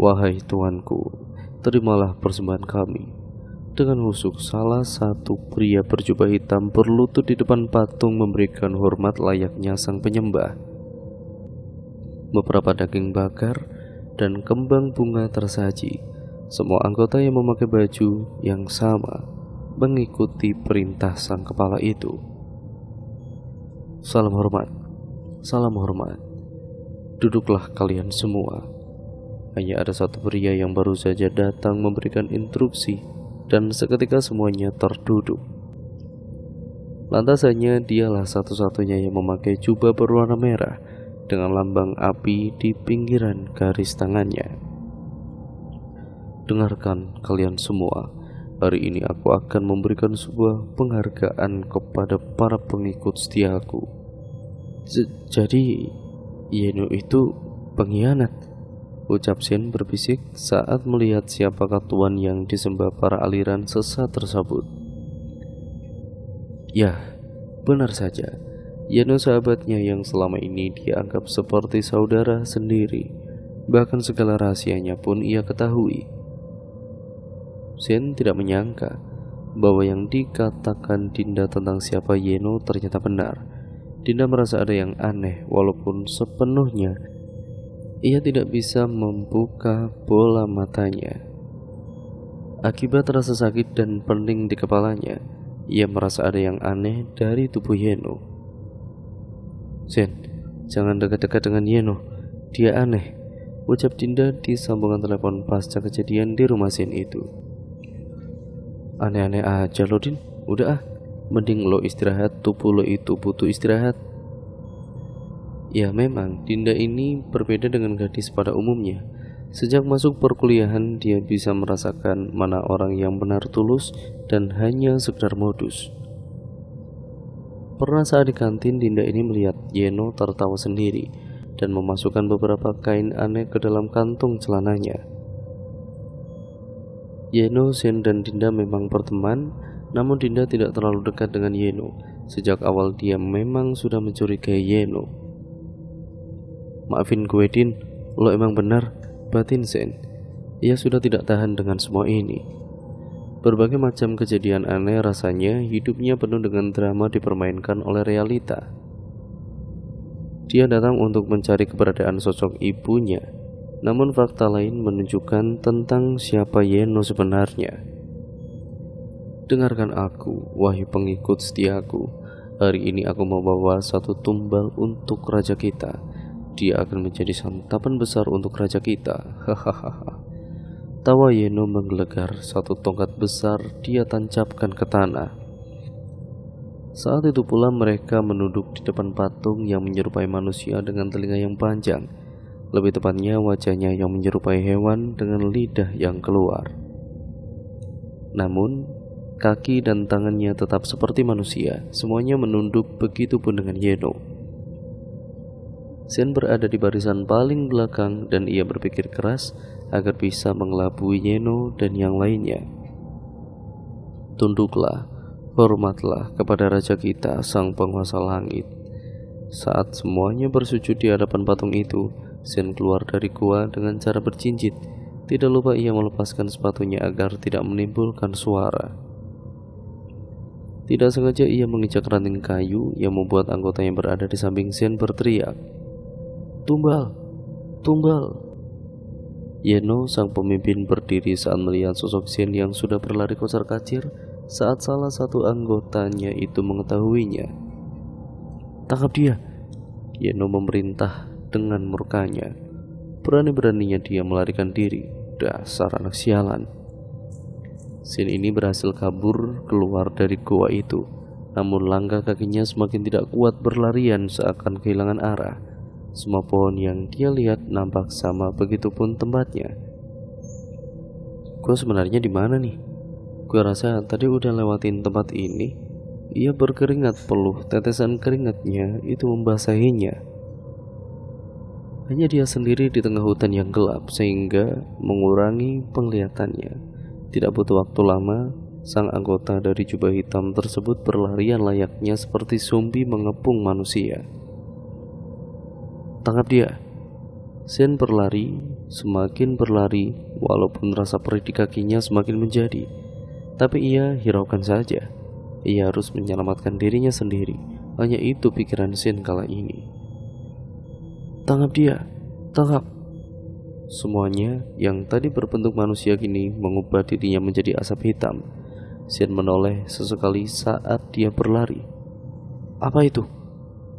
Wahai tuanku, terimalah persembahan kami. Dengan husuk, salah satu pria berjubah hitam berlutut di depan patung memberikan hormat layaknya sang penyembah. Beberapa daging bakar dan kembang bunga tersaji. Semua anggota yang memakai baju yang sama mengikuti perintah sang kepala itu. Salam hormat, salam hormat. Duduklah kalian semua. Hanya ada satu pria yang baru saja datang memberikan instruksi, dan seketika semuanya terduduk. Lantas hanya dialah satu-satunya yang memakai jubah berwarna merah dengan lambang api di pinggiran garis tangannya. Dengarkan kalian semua, hari ini aku akan memberikan sebuah penghargaan kepada para pengikut setiaku. Jadi Yeno itu pengkhianat, ucap Shen berbisik saat melihat siapakah tuan yang disembah para aliran sesat tersebut. Ya, benar saja. Yeno sahabatnya yang selama ini dia anggap seperti saudara sendiri. Bahkan segala rahasianya pun ia ketahui. Shen tidak menyangka bahwa yang dikatakan Dinda tentang siapa Yeno ternyata benar. Dinda merasa ada yang aneh, walaupun sepenuhnya ia tidak bisa membuka bola matanya. Akibat rasa sakit dan pening di kepalanya, ia merasa ada yang aneh dari tubuh Yeno. Shen, jangan dekat-dekat dengan Yeno, dia aneh, ucap Dinda di sambungan telepon pasca kejadian di rumah Shen itu. Aneh-aneh aja loh Din, udah ah, Mending lo istirahat, tubuh lo itu butuh istirahat. Ya memang, Dinda ini berbeda dengan gadis pada umumnya. Sejak masuk perkuliahan, dia bisa merasakan mana orang yang benar tulus dan hanya sekedar modus. Pernah saat di kantin, Dinda ini melihat Yeno tertawa sendiri dan memasukkan beberapa kain aneh ke dalam kantung celananya. Yeno, Sen, dan Dinda memang berteman, namun Dinda tidak terlalu dekat dengan Yeno. Sejak awal dia memang sudah mencurigai Yeno. Maafin gue, Din, lo emang benar, batin Sen. Ia sudah tidak tahan dengan semua ini. Berbagai macam kejadian aneh, rasanya hidupnya penuh dengan drama dipermainkan oleh realita. Dia datang untuk mencari keberadaan sosok ibunya, namun fakta lain menunjukkan tentang siapa Yeno sebenarnya. Dengarkan aku, wahai pengikut setiaku. Hari ini aku membawa satu tumbal untuk raja kita. Dia akan menjadi santapan besar untuk raja kita. Hahaha. Tawa Yeno menggelegar, satu tongkat besar dia tancapkan ke tanah. Saat itu pula mereka menunduk di depan patung yang menyerupai manusia dengan telinga yang panjang. Lebih tepatnya wajahnya yang menyerupai hewan dengan lidah yang keluar. Namun kaki dan tangannya tetap seperti manusia. Semuanya menunduk, begitupun dengan Yeno. Sen berada di barisan paling belakang dan ia berpikir keras agar bisa mengelabui Yeno dan yang lainnya. Tunduklah, hormatlah kepada raja kita, sang penguasa langit. Saat semuanya bersujud di hadapan patung itu, Sen keluar dari gua dengan cara berjinjit. Tidak lupa ia melepaskan sepatunya agar tidak menimbulkan suara. Tidak sengaja ia menginjak ranting kayu yang membuat anggota yang berada di samping Sen berteriak, "Tumbal! Tumbal!" Yeno, sang pemimpin, berdiri saat melihat sosok Sen yang sudah berlari kocar-kacir saat salah satu anggotanya itu mengetahuinya. "Tangkap dia!" Yeno memerintah dengan murkanya. Berani-beraninya dia melarikan diri. Dasar anak sialan. Sen ini berhasil kabur keluar dari goa itu. Namun langkah kakinya semakin tidak kuat, berlarian seakan kehilangan arah. Semua pohon yang dia lihat nampak sama, begitupun tempatnya. Gue sebenarnya di mana nih? Gue rasa tadi udah lewatin tempat ini. Ia berkeringat peluh, tetesan keringatnya itu membasahinya. Hanya dia sendiri di tengah hutan yang gelap sehingga mengurangi penglihatannya. Tidak butuh waktu lama, sang anggota dari jubah hitam tersebut berlarian layaknya seperti zombie mengepung manusia. "Tangkap dia!" Sen berlari, semakin berlari, walaupun rasa perih di kakinya semakin menjadi. Tapi ia hiraukan saja. Ia harus menyelamatkan dirinya sendiri. Hanya itu pikiran Sen kala ini. "Tangkap dia! Tangkap!" Semuanya yang tadi berbentuk manusia kini mengubah dirinya menjadi asap hitam. Sen menoleh sesekali saat dia berlari. Apa itu?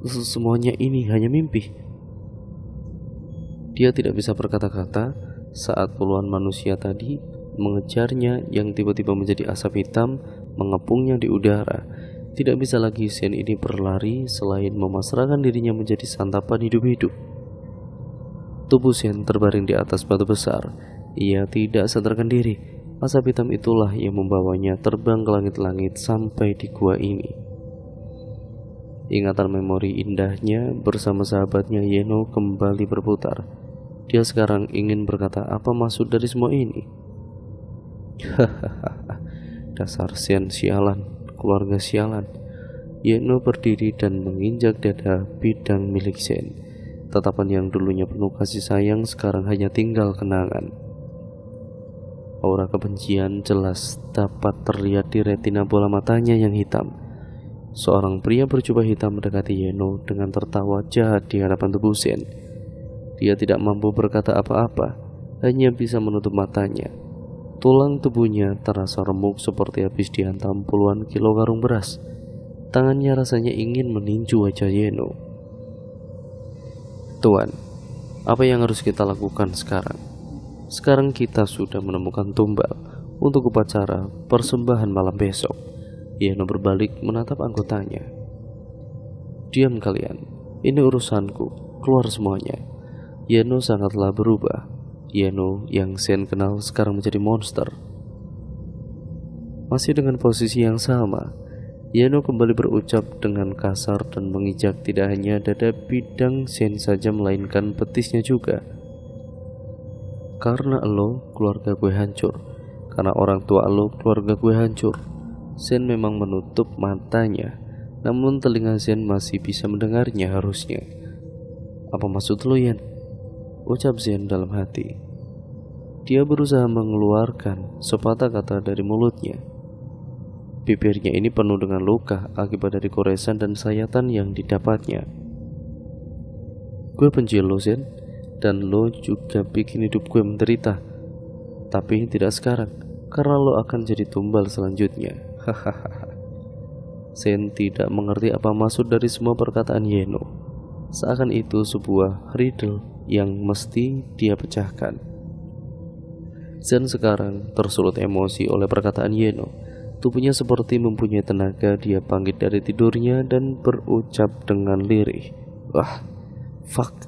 Semuanya ini hanya mimpi. Dia tidak bisa berkata-kata saat puluhan manusia tadi mengejarnya yang tiba-tiba menjadi asap hitam mengepungnya di udara. Tidak bisa lagi Sen ini berlari selain memasrahkan dirinya menjadi santapan hidup-hidup. Tubuh Sen terbaring di atas batu besar. Ia tidak sadarkan diri. Asap hitam itulah yang membawanya terbang ke langit-langit sampai di gua ini. Ingatan memori indahnya bersama sahabatnya Yeno kembali berputar. Dia sekarang ingin berkata apa maksud dari semua ini. Hahaha, dasar Sen sialan, keluarga sialan. Yeno berdiri dan menginjak dada bidang milik Sen. Tatapan yang dulunya penuh kasih sayang sekarang hanya tinggal kenangan. Aura kebencian jelas dapat terlihat di retina bola matanya yang hitam. Seorang pria berjubah hitam mendekati Yeno dengan tertawa jahat di hadapan tubuh Sen. Dia tidak mampu berkata apa-apa, hanya bisa menutup matanya. Tulang tubuhnya terasa remuk seperti habis dihantam puluhan kilo karung beras. Tangannya rasanya ingin meninju wajah Yeno. "Tuan, apa yang harus kita lakukan sekarang? Sekarang kita sudah menemukan tumbal untuk upacara persembahan malam besok. Yeno berbalik menatap anggotanya. Diam kalian, ini urusanku, keluar semuanya. Yeno sangatlah berubah. Yeno yang Zen kenal sekarang menjadi monster. Masih dengan posisi yang sama, Yeno kembali berucap dengan kasar dan menginjak tidak hanya dada bidang Zen saja melainkan betisnya juga. Karena lo, keluarga gue hancur. Karena orang tua lo, keluarga gue hancur. Zen memang menutup matanya, namun telinga Zen masih bisa mendengarnya harusnya. Apa maksud lo, Yan? Ucap Zen dalam hati. Dia berusaha mengeluarkan sepatah kata dari mulutnya. Bibirnya ini penuh dengan luka akibat dari goresan dan sayatan yang didapatnya. Gue benci lo, Zen, dan lo juga bikin hidup gue menderita. Tapi tidak sekarang, karena lo akan jadi tumbal selanjutnya. Hahaha. Zen tidak mengerti apa maksud dari semua perkataan Yeno. Seakan itu sebuah riddle yang mesti dia pecahkan. Zen sekarang tersulut emosi oleh perkataan Yeno. Tubuhnya seperti mempunyai tenaga. Dia bangkit dari tidurnya dan berucap dengan lirih. Wah, fuck.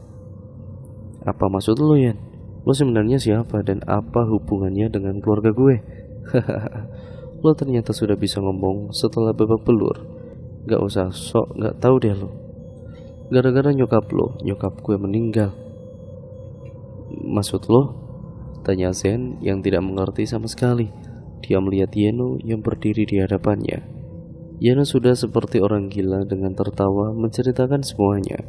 Apa maksud lo, Yan? Lo sebenarnya siapa dan apa hubungannya dengan keluarga gue? Hahaha. Lo ternyata sudah bisa ngomong setelah babak belur. Gak usah sok gak tahu deh lo. Gara-gara nyokap gue meninggal. Maksud lo? Tanya Zen yang tidak mengerti sama sekali. Dia melihat Yeno yang berdiri di hadapannya. Yeno sudah seperti orang gila dengan tertawa menceritakan semuanya.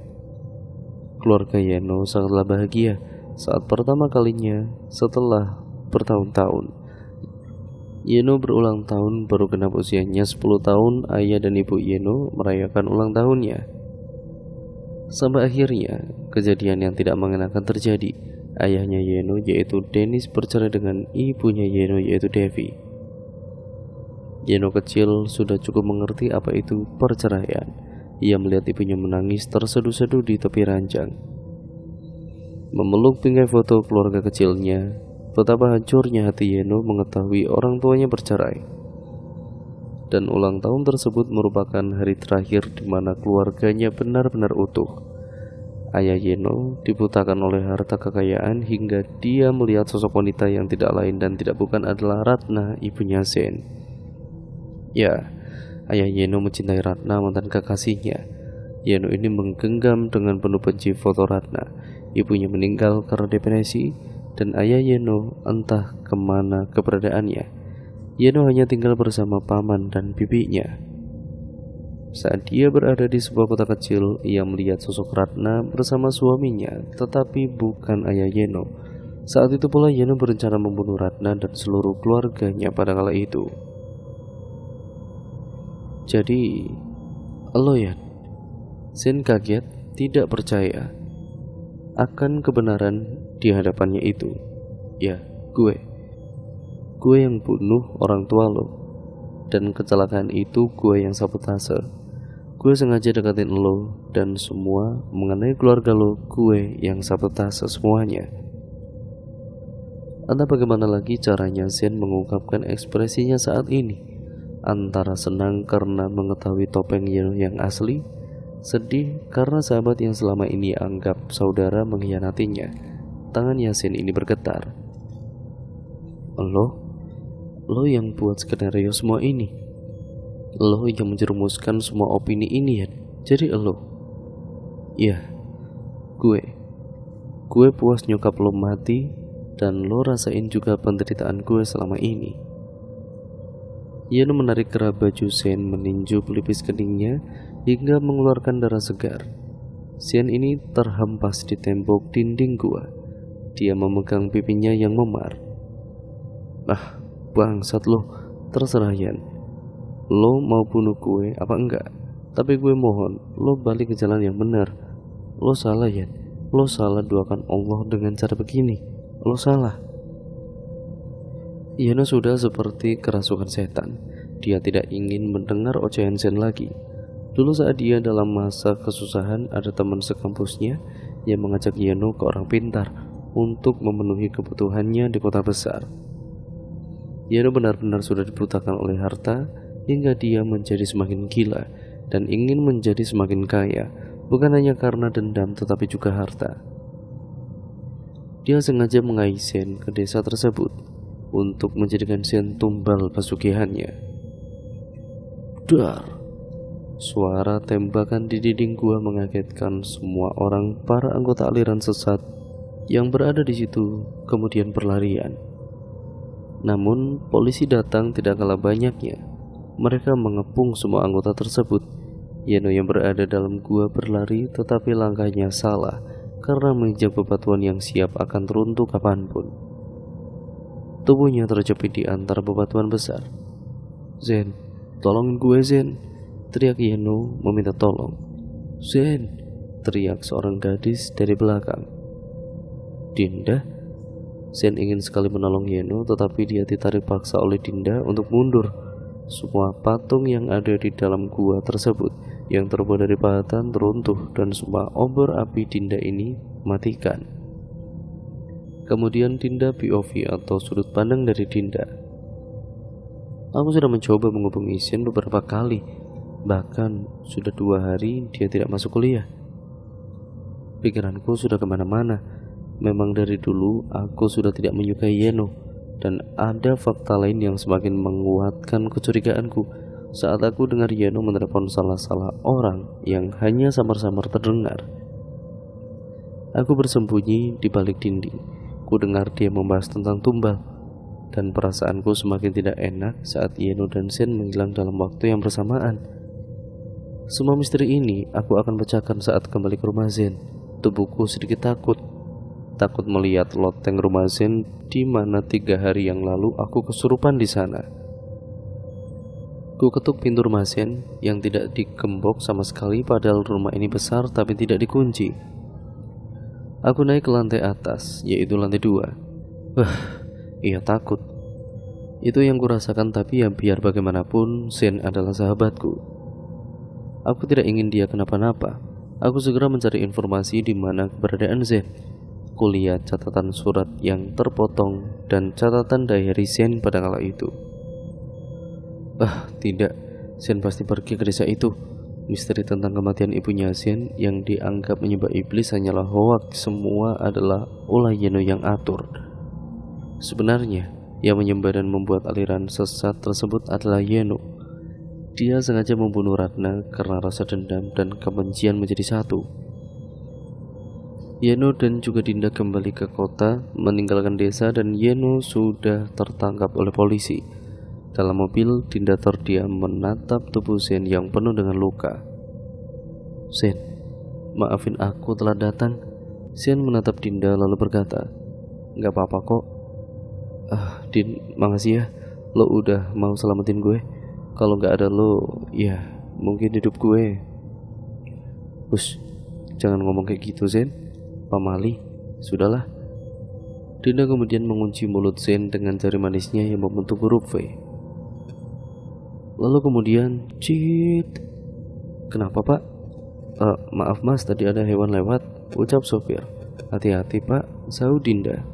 Keluarga Yeno sangatlah bahagia saat pertama kalinya setelah bertahun-tahun. Yeno berulang tahun, baru genap usianya 10 tahun. Ayah dan ibu Yeno merayakan ulang tahunnya. Sampai akhirnya kejadian yang tidak mengenakan terjadi. Ayahnya Yeno yaitu Dennis bercerai dengan ibunya Yeno yaitu Devi. Yeno kecil sudah cukup mengerti apa itu perceraian. Ia melihat ibunya menangis terseduh-seduh di tepi ranjang, memeluk bingkai foto keluarga kecilnya. Betapa hancurnya hati Yeno mengetahui orang tuanya bercerai. Dan ulang tahun tersebut merupakan hari terakhir di mana keluarganya benar-benar utuh. Ayah Yeno dibutakan oleh harta kekayaan hingga dia melihat sosok wanita yang tidak lain dan tidak bukan adalah Ratna, ibunya Zen. Ya, ayah Yeno mencintai Ratna, mantan kekasihnya. Yeno ini menggenggam dengan penuh benci foto Ratna. Ibunya meninggal karena depresi dan ayah Yeno entah kemana keberadaannya. Yeno hanya tinggal bersama paman dan bibinya. Saat dia berada di sebuah kota kecil, ia melihat sosok Ratna bersama suaminya, tetapi bukan ayah Yeno. Saat itu pula Yeno berencana membunuh Ratna dan seluruh keluarganya pada kala itu. Jadi, lo ya? Zen kaget, tidak percaya akan kebenaran di hadapannya itu. Ya, gue yang bunuh orang tua lo. Dan kecelakaan itu gue yang sabotase. Gue sengaja deketin lo dan semua mengenai keluarga lo, gue yang sabotase semuanya. Entah bagaimana lagi caranya Zen mengungkapkan ekspresinya saat ini. Antara senang karena mengetahui topeng Yeno yang asli, sedih karena sahabat yang selama ini anggap saudara mengkhianatinya. Tangan Zen ini bergetar. Lo yang buat skenario semua ini. Lo yang menjerumuskan semua opini ini ya. Jadi lo. Ya, gue puas nyokap lo mati dan lo rasain juga penderitaan gue selama ini. Yeno menarik kerah baju Zen, meninju pelipis keningnya hingga mengeluarkan darah segar. Zen ini terhempas di tembok dinding gua. Dia memegang pipinya yang memar. Ah, bangsat lo, terserah Yan. Lo mau bunuh gue apa enggak? Tapi gue mohon, lo balik ke jalan yang benar. Lo salah Yan. Lo salah doakan Allah dengan cara begini. Lo salah. Yeno sudah seperti kerasukan setan. Dia tidak ingin mendengar ocehan Zen lagi. Dulu saat dia dalam masa kesusahan, ada teman sekampusnya yang mengajak Yeno ke orang pintar untuk memenuhi kebutuhannya di kota besar. Yeno benar-benar sudah dibutakan oleh harta. hingga dia menjadi semakin gila dan ingin menjadi semakin kaya, bukan hanya karena dendam tetapi juga harta. Dia sengaja mengais Sen ke desa tersebut untuk menjadikan Sen tumbal pesugihannya. Dar! Suara tembakan di dinding gua mengagetkan semua orang. Para anggota aliran sesat yang berada di situ kemudian berlarian. Namun polisi datang tidak kalah banyaknya. Mereka mengepung semua anggota tersebut. Yeno yang berada dalam gua berlari, tetapi langkahnya salah karena menginjak bebatuan yang siap akan teruntuh kapanpun. Tubuhnya terjepit di antara bebatuan besar. Zen, tolongin gue Zen, teriak Yeno meminta tolong. Zen, teriak seorang gadis dari belakang. Dinda? Zen ingin sekali menolong Yeno, tetapi dia ditarik paksa oleh Dinda untuk mundur. Semua patung yang ada di dalam gua tersebut yang terbuat dari pahatan teruntuh dan semua obor api Dinda ini matikan. Kemudian Dinda POV atau sudut pandang dari Dinda. Aku sudah mencoba menghubungi Sen beberapa kali, bahkan sudah 2 hari dia tidak masuk kuliah. Pikiranku sudah kemana-mana. Memang dari dulu aku sudah tidak menyukai Yeno, dan ada fakta lain yang semakin menguatkan kecurigaanku saat aku dengar Yeno menelepon salah-salah orang yang hanya samar-samar terdengar. Aku bersembunyi di balik dinding. Ku dengar dia membahas tentang tumbal, dan perasaanku semakin tidak enak saat Yeno dan Sen menghilang dalam waktu yang bersamaan. Semua misteri ini aku akan pecahkan saat kembali ke rumah Zen. Tubuhku sedikit takut melihat loteng rumah Zen di mana 3 hari yang lalu aku kesurupan di sana. Ku ketuk pintu rumah Zen yang tidak digembok sama sekali, padahal rumah ini besar tapi tidak dikunci. Aku naik ke lantai atas, yaitu lantai 2. Iya takut. Itu yang kurasakan, tapi ya biar bagaimanapun Zen adalah sahabatku. Aku tidak ingin dia kenapa-napa. Aku segera mencari informasi di mana keberadaan Zen. Kulihat catatan surat yang terpotong dan catatan diary Zen pada kala itu. Tidak, Zen pasti pergi ke desa itu. Misteri tentang kematian ibunya Zen yang dianggap menyembah iblis hanyalah hoak. Semua adalah ulah Yeno yang atur. Sebenarnya yang menyembah dan membuat aliran sesat tersebut adalah Yeno. Dia sengaja membunuh Ratna karena rasa dendam dan kebencian menjadi satu. Yeno dan juga Dinda kembali ke kota, meninggalkan desa, dan Yeno sudah tertangkap oleh polisi. Dalam mobil, Dinda terdiam menatap tubuh Zen yang penuh dengan luka. Zen, maafin aku telah datang. Zen menatap Dinda lalu berkata, "Gak apa-apa kok. Din, makasih ya. Lo udah mau selamatin gue. Kalau gak ada lo, ya mungkin hidup gue." Hush, jangan ngomong kayak gitu Zen. Pamali, sudahlah. Dinda kemudian mengunci mulut Zen dengan jari manisnya yang membentuk huruf V. Lalu kemudian, cit. Kenapa pak? Maaf mas, tadi ada hewan lewat, ucap sopir. Hati-hati pak, sahut Dinda.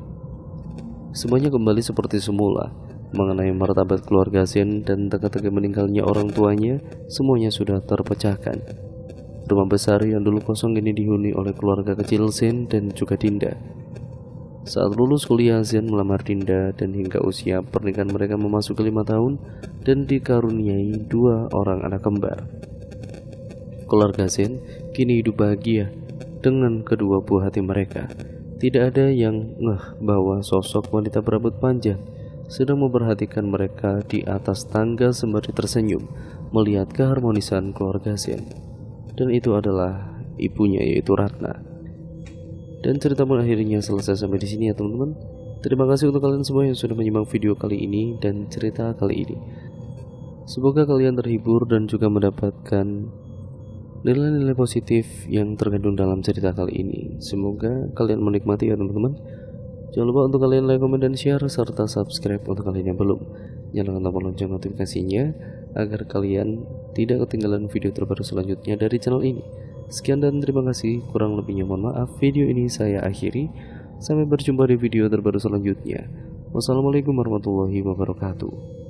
Semuanya kembali seperti semula. Mengenai martabat keluarga Zen dan teka-teki meninggalnya orang tuanya, semuanya sudah terpecahkan. Rumah besar yang dulu kosong ini dihuni oleh keluarga kecil Zen dan juga Dinda. Saat lulus kuliah, Zen melamar Dinda dan hingga usia pernikahan mereka memasuki 5 tahun dan dikaruniai 2 orang anak kembar. Keluarga Zen kini hidup bahagia dengan kedua buah hati mereka. Tidak ada yang ngeh bahwa sosok wanita berambut panjang sedang memperhatikan mereka di atas tangga sembari tersenyum melihat keharmonisan keluarga Zen. Dan itu adalah ibunya, yaitu Ratna. Dan cerita pun akhirnya selesai sampai di sini ya teman-teman. Terima kasih untuk kalian semua yang sudah menyimak video kali ini dan cerita kali ini. Semoga kalian terhibur dan juga mendapatkan nilai-nilai positif yang terkandung dalam cerita kali ini. Semoga kalian menikmati ya teman-teman. Jangan lupa untuk kalian like, komen, dan share, serta subscribe untuk kalian yang belum. Nyalakan tombol lonceng notifikasinya agar kalian tidak ketinggalan video terbaru selanjutnya dari channel ini. Sekian dan terima kasih. Kurang lebihnya mohon maaf. Video ini saya akhiri. Sampai berjumpa di video terbaru selanjutnya. Wassalamualaikum warahmatullahi wabarakatuh.